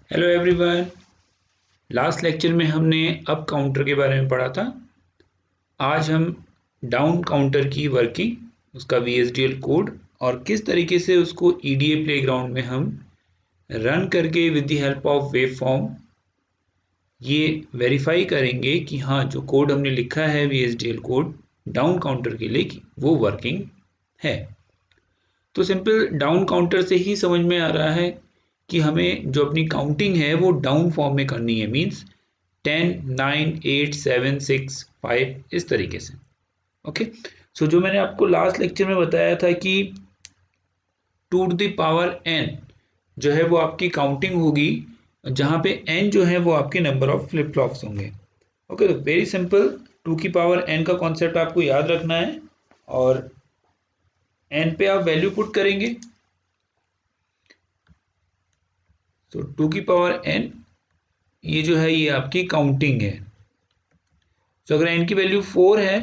Hello everyone. Last lecture में हमने up counter के बारे में पढ़ा था। आज हम डाउन काउंटर की वर्किंग, उसका VHDL कोड और किस तरीके से उसको EDA प्लेग्राउंड में हम रन करके with the help of wave form ये वेरीफाई करेंगे कि हाँ, जो कोड हमने लिखा है VHDL कोड डाउन काउंटर के लिए वो वर्किंग है। तो सिंपल डाउन काउंटर से ही समझ में आ रहा है कि हमें जो अपनी काउंटिंग है वो डाउन फॉर्म में करनी है, मीन्स 10, 9, 8, 7, 6, 5 इस तरीके से। ओके, सो जो मैंने आपको लास्ट लेक्चर में बताया था कि 2 to the power n जो है वो आपकी काउंटिंग होगी, जहां पे n जो है वो आपके नंबर ऑफ फ्लिप फ्लॉप्स होंगे। ओके, तो वेरी सिंपल, 2 की पावर n का कॉन्सेप्ट आपको याद रखना है और n पे आप वैल्यू पुट करेंगे। तो 2 की पावर n ये जो है ये आपकी काउंटिंग है। तो अगर n की वैल्यू 4 है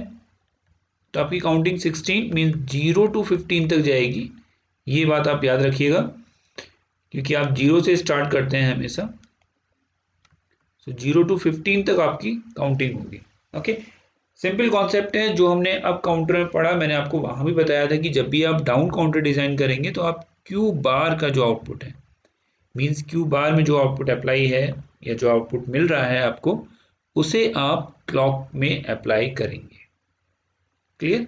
तो आपकी काउंटिंग 16 मीन 0 to 15 तक जाएगी। ये बात आप याद रखिएगा क्योंकि आप 0 से स्टार्ट करते हैं हमेशा। तो 0 to 15 तक आपकी काउंटिंग होगी। ओके, सिंपल कॉन्सेप्ट है जो हमने अब काउंटर में पढ़ा। मैंने आपको वहां भी बताया था कि जब भी आप डाउन काउंटर डिजाइन करेंगे तो आप क्यू बार का जो आउटपुट है, मीन्स क्यू बार में जो आउटपुट अप्लाई है या जो आउटपुट मिल रहा है आपको, उसे आप क्लॉक में अप्लाई करेंगे। क्लियर?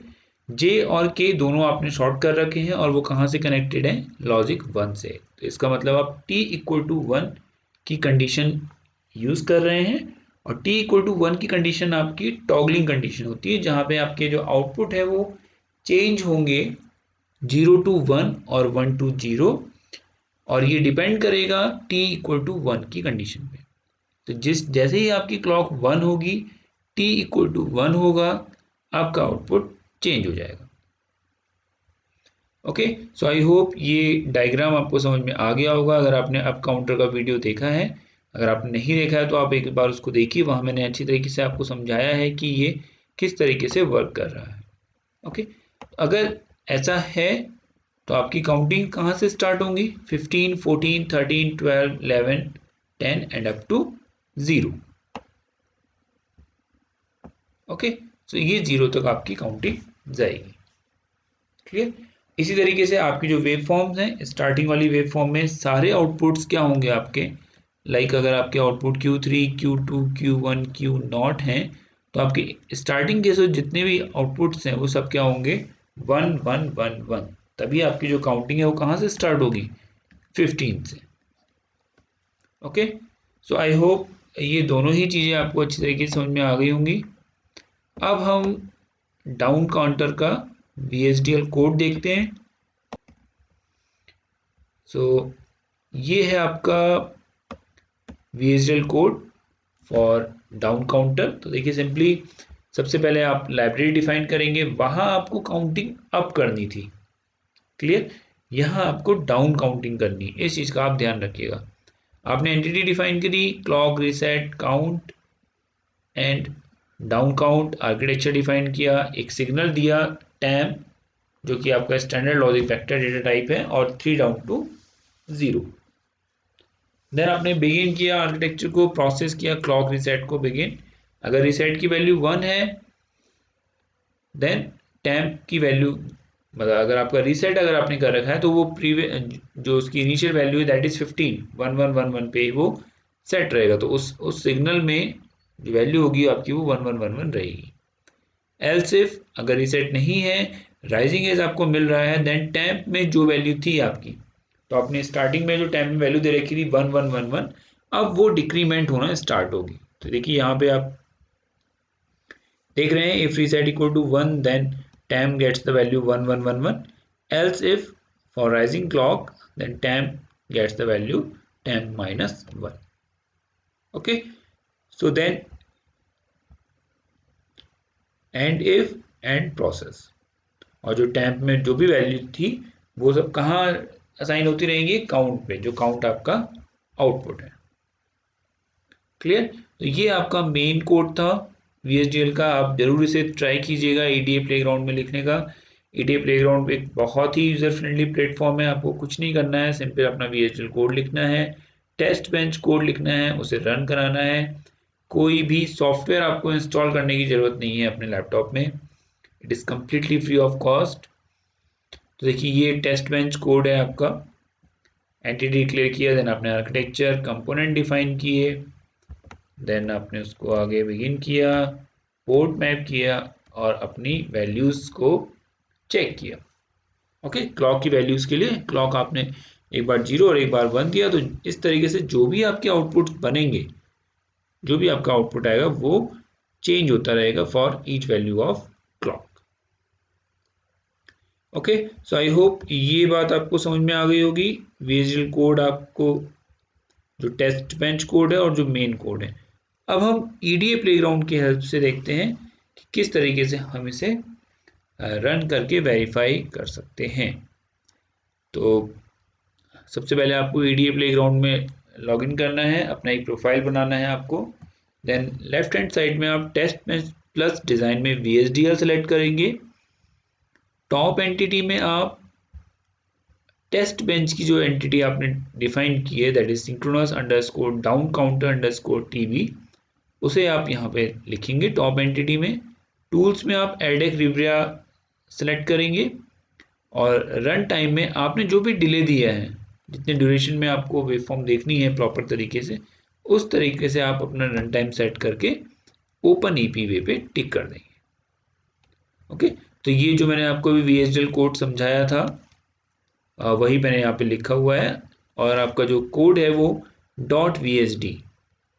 जे और के दोनों आपने शॉर्ट कर रखे हैं और वो कहाँ से कनेक्टेड है? लॉजिक 1 से। तो इसका मतलब आप t इक्वल टू 1 की कंडीशन यूज कर रहे हैं और t इक्वल टू 1 की कंडीशन आपकी टॉगलिंग कंडीशन होती है, जहां पे आपके जो आउटपुट है वो चेंज होंगे 0 to 1 और 1 to 0, और ये डिपेंड करेगा t इक्वल टू 1 की कंडीशन पे। तो जैसे ही आपकी क्लॉक 1 होगी, t इक्वल टू 1 होगा, आपका आउटपुट चेंज हो जाएगा। ओके, सो आई होप ये डायग्राम आपको समझ में आ गया होगा। अगर आपने अप काउंटर का वीडियो देखा है, अगर आपने नहीं देखा है तो आप एक बार उसको देखिए, वहां मैंने अच्छी तरीके से आपको समझाया है कि ये किस तरीके से वर्क कर रहा है। ओके, अगर ऐसा है तो आपकी काउंटिंग कहाँ से स्टार्ट होंगी? 15, 14, 13, 12, 11, 10 एंड अप टू 0। ओके, सो ये 0 तक आपकी काउंटिंग जाएगी। क्लियर? इसी तरीके से आपकी जो वेव फॉर्म्स हैं, स्टार्टिंग वाली वेव फॉर्म में सारे आउटपुट्स क्या होंगे आपके? लाइक अगर आपके output Q3, Q2, Q1, Q0 हैं, तो आपके स्टार्टिंग के जो जितने भी आउटपुट्स हैं वो सब क्या होंगे? 1 1 1 1। तभी आपकी जो काउंटिंग है वो कहाँ से स्टार्ट होगी? 15 से। ओके, सो आई होप ये दोनों ही चीजें आपको अच्छी तरीके से समझ में आ गई होंगी। अब हम डाउन काउंटर का VHDL कोड देखते हैं। सो ये है आपका VHDL code for down counter. तो देखिए, सिंपली सबसे पहले आप लाइब्रेरी डिफाइन करेंगे, वहां आपको काउंटिंग अप करनी थी। क्लियर? यहां आपको डाउन काउंटिंग करनी है, इस चीज का आप ध्यान रखिएगा। आपने एंटिटी डिफाइन करी, clock, reset, count and down count. Architecture define किया, एक सिग्नल दिया टैम, जो कि आपका standard logic vector data type है, और 3 डाउन टू 0। देन आपने बिगिन किया आर्किटेक्चर को, प्रोसेस किया क्लॉक रीसेट को बिगिन। अगर रीसेट की वैल्यू 1 है देन टैम्प की वैल्यू, मतलब अगर आपका रीसेट अगर आपने कर रखा है तो वो प्रीवियस जो उसकी इनिशियल वैल्यू है दैट इज 15, 1 1 1 1 पे वो सेट रहेगा। तो उस सिग्नल में जो वैल्यू होगी आपकी वो 1 1 1 1 रहेगी। एल्स इफ अगर रीसेट नहीं है, राइजिंग एज आपको मिल रहा है, देन टैम्प में जो वैल्यू थी आपकी, तो आपने स्टार्टिंग में जो टैम्प में वैल्यू दे रखी थी 1 1 1 1, अब वो डिक्रीमेंट होना स्टार्ट होगी। तो देखिए यहाँ पे आप देख रहे हैं, if reset equal to 1 then temp gets the value 1 1 1 1, else if for rising clock then temp gets the value temp minus 1। Okay, so then end if end process, और जो टैम्प में जो भी वैल्यू थी वो सब कहाँ असाइन होती रहेंगी? काउंट पे, जो काउंट आपका आउटपुट है। क्लियर? तो ये आपका मेन कोड था VHDL का। आप जरूर इसे ट्राई कीजिएगा EDA प्लेग्राउंड में लिखने का। EDA प्लेग्राउंड एक बहुत ही यूजर फ्रेंडली प्लेटफॉर्म है, आपको कुछ नहीं करना है, सिंपल अपना VHDL कोड लिखना है, टेस्ट बेंच कोड लिखना है, उसे रन कराना है। कोई भी सॉफ्टवेयर आपको इंस्टॉल करने की जरूरत नहीं है अपने लैपटॉप में, it is completely free of cost. तो देखिए ये टेस्ट बेंच कोड है आपका। एंटिटी डिक्लेयर किया, देन आपने आर्किटेक्चर कंपोनेंट डिफाइन किए, देन आपने उसको आगे बिगिन किया, पोर्ट मैप किया और अपनी वैल्यूज को चेक किया। ओके, क्लॉक की वैल्यूज के लिए क्लॉक आपने एक बार 0 और एक बार 1 दिया, तो इस तरीके से जो भी आपके आउटपुट बनेंगे, जो भी आपका आउटपुट आएगा वो चेंज होता रहेगा for each value of clock. Okay, so I hope ये बात आपको समझ में आ गई होगी। विजुअल कोड आपको जो टेस्ट बेंच कोड है और जो मेन कोड है। अब हम ईडीए प्लेग्राउंड की हेल्प से देखते हैं कि किस तरीके से हम इसे रन करके वेरीफाई कर सकते हैं। तो सबसे पहले आपको ईडीए प्लेग्राउंड में लॉगिन करना है, अपना एक प्रोफाइल बनाना है आपको। देन लेफ्ट हैंड साइड में आप टेस्ट बेंच प्लस डिजाइन में VHDL सेलेक्ट करेंगे। टॉप एंटिटी में आप टेस्ट बेंच की जो एंटिटी आपने डिफाइन की है, that is synchronous underscore down counter underscore TB, उसे आप यहाँ पे लिखेंगे टॉप एंटिटी में। टूल्स में आप एडेक रिब्रिया सेलेक्ट करेंगे और रन टाइम में आपने जो भी डिले दिया है, जितने ड्यूरेशन में आपको वेवफॉर्म देखनी है प्रॉपर तरीके से, उस तरीके से आप अपना रन टाइम सेट करके ओपन ईपी वे पे टिक कर देंगे। ओके, तो ये जो मैंने आपको अभी VHDL कोड समझाया था वही मैंने यहाँ पे लिखा हुआ है, और आपका जो कोड है वो .vsd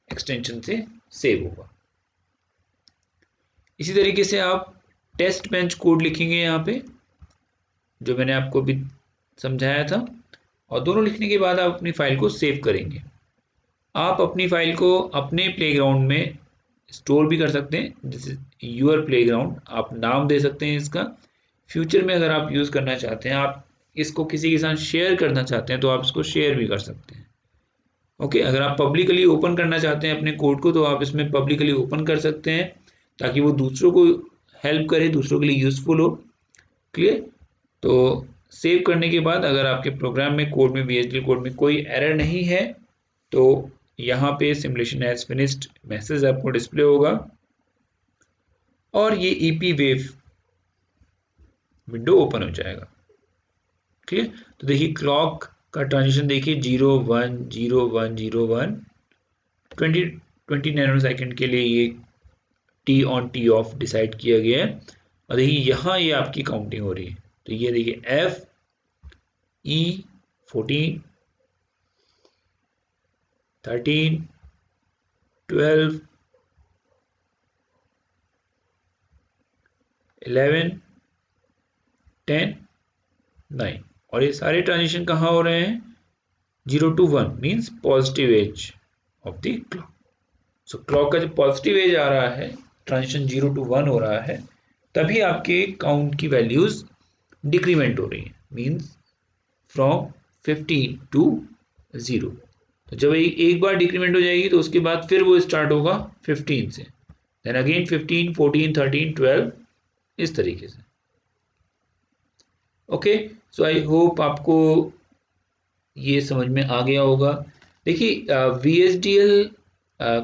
एक्सटेंशन से सेव होगा। इसी तरीके से आप टेस्ट बेंच कोड लिखेंगे यहाँ पे, जो मैंने आपको भी समझाया था, और दोनों लिखने के बाद आप अपनी फाइल को सेव करेंगे। आप अपनी फाइल को अपने प्लेग्राउंड में स्टोर भी कर सकते हैं, दिस इज यूर प्लेग्राउंड, आप नाम दे सकते हैं इसका। फ्यूचर में अगर आप यूज़ करना चाहते हैं, आप इसको किसी के साथ शेयर करना चाहते हैं, तो आप इसको शेयर भी कर सकते हैं। ओके, अगर आप पब्लिकली ओपन करना चाहते हैं अपने कोड को, तो आप इसमें पब्लिकली ओपन कर सकते हैं ताकि वो दूसरों को हेल्प करे, दूसरों के लिए यूजफुल हो। क्लियर? तो सेव करने के बाद अगर आपके प्रोग्राम में कोड में VHDL कोड में कोई एरर नहीं है, तो यहाँ पे सिमुलेशन एज फिनिश्ड मैसेज आपको डिस्प्ले होगा और ये ईपी वेव विंडो ओपन हो जाएगा। क्लियर? तो देखिए क्लॉक का ट्रांजिशन देखिए 0 1 0 1 0 1 20 नैनो सेकेंड के लिए ये T on T of decide किया गया है। और देखिए यहाँ ये आपकी काउंटिंग हो रही है, तो ये देखिए F E 14 13 12 11 10 9, और ये सारे ट्रांजिशन कहाँ हो रहे हैं? 0 to 1 means positive edge of the clock. So clock का जब पॉजिटिव एज आ रहा है, ट्रांजिशन 0 to 1 हो रहा है, तभी आपके काउंट की वैल्यूज डिक्रीमेंट हो रही है, मीन्स फ्रॉम 15 to 0। तो जब एक बार डिक्रीमेंट हो जाएगी तो उसके बाद फिर वो स्टार्ट होगा 15 से, देन अगेन 15 14 13 12, इस तरीके से। ओके, सो आई होप आपको ये समझ में आ गया होगा। देखिए VHDL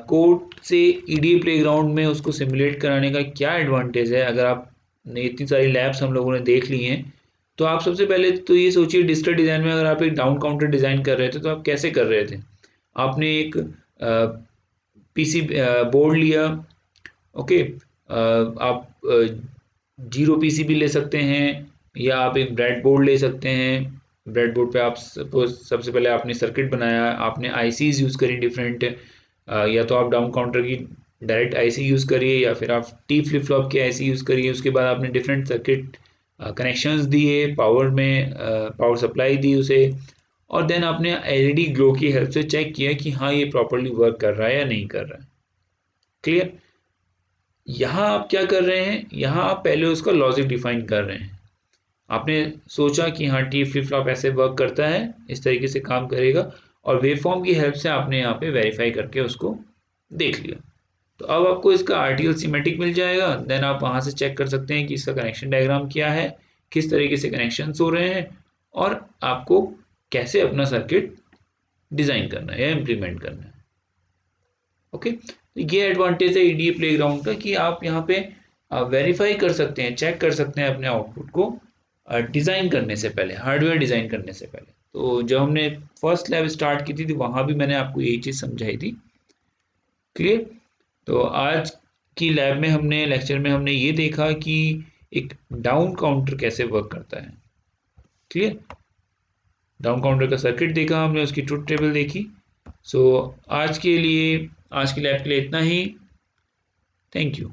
कोड से ईडीए प्लेग्राउंड में उसको सिमुलेट कराने का क्या एडवांटेज है। अगर आपने इतनी सारी लैब्स हम लोगों ने देख ली हैं, तो आप सबसे पहले तो ये सोचिए डिजिटल डिज़ाइन में अगर आप एक डाउन काउंटर डिज़ाइन कर रहे थे, तो आप कैसे कर रहे थे? आपने एक पीसी बोर्ड लिया, ओके, आप 0 पीसीबी ले सकते हैं, या आप एक ब्रेड बोर्ड ले सकते हैं। ब्रेड बोर्ड पे आप सबसे पहले आपने सर्किट बनाया, आपने आईसीज यूज़ करी डिफरेंट, या तो आप डाउन काउंटर की डायरेक्ट आईसी यूज़ करिए, या फिर आप टी फ्लिप फ्लॉप की आईसी यूज़ करिए। उसके बाद आपने डिफरेंट सर्किट कनेक्शंस दिए, पावर में पावर सप्लाई दी उसे, और देन आपने एलईडी ग्लो की हेल्प से चेक किया कि हाँ ये प्रॉपरली वर्क कर रहा है या नहीं कर रहा है। क्लियर? यहाँ आप क्या कर रहे हैं? यहाँ आप पहले उसका लॉजिक डिफाइन कर रहे हैं। आपने सोचा कि हाँ टी फ्लिप फ्लॉप ऐसे वर्क करता है, इस तरीके से काम करेगा, और वेवफॉर्म की हेल्प से आपने यहाँ पे वेरीफाई करके उसको देख लिया। तो अब आपको इसका आरटीएल सीमेटिक मिल जाएगा, देन आप वहाँ से चेक कर सकते हैं कि इसका कनेक्शन डायग्राम क्या है, किस तरीके से कनेक्शंस हो रहे हैं, और आपको कैसे अपना सर्किट डिज़ाइन करना है या इम्प्लीमेंट करना है। ओके, तो ये एडवांटेज है ईडीए प्लेग्राउंड का कि आप यहाँ पे वेरीफाई कर सकते हैं, चेक कर सकते हैं अपने आउटपुट को डिज़ाइन करने से पहले, हार्डवेयर डिज़ाइन करने से पहले। तो जब हमने फर्स्ट लैब स्टार्ट की थी तो वहाँ भी मैंने आपको यही चीज़ समझाई थी। क्लियर? तो आज की लैब में हमने लेक्चर में हमने ये देखा कि एक डाउन काउंटर कैसे वर्क करता है। क्लियर? डाउन काउंटर का सर्किट देखा हमने, उसकी ट्रुथ टेबल देखी। सो आज के लिए, आज की लैब के लिए इतना ही। Thank you.